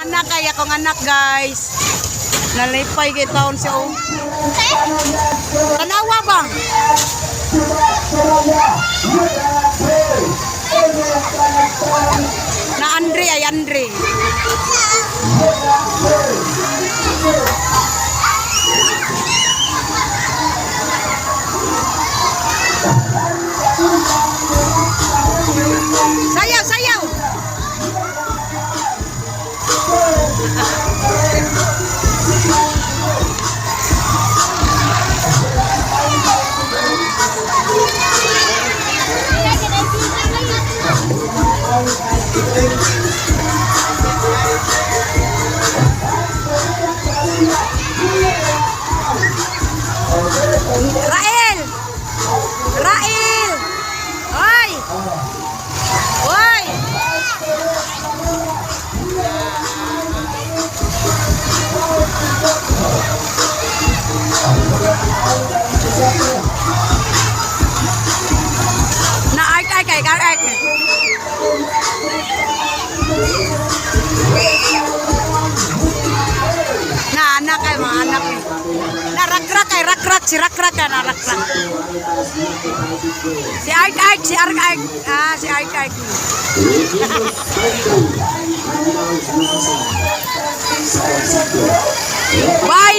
Anak kaya akong anak guys. Nalipay kay taon siya oh. Tanawa bang? Na Andre ay Andre. Sayaw, sayaw. Rael! Rael! Hoy! Hoy! Na-art kay art. Na anak kay mga anak eh. Na rakrak kay rakrak si rakrak ka na rakrak. Si art si art. Ah, si art. Bye.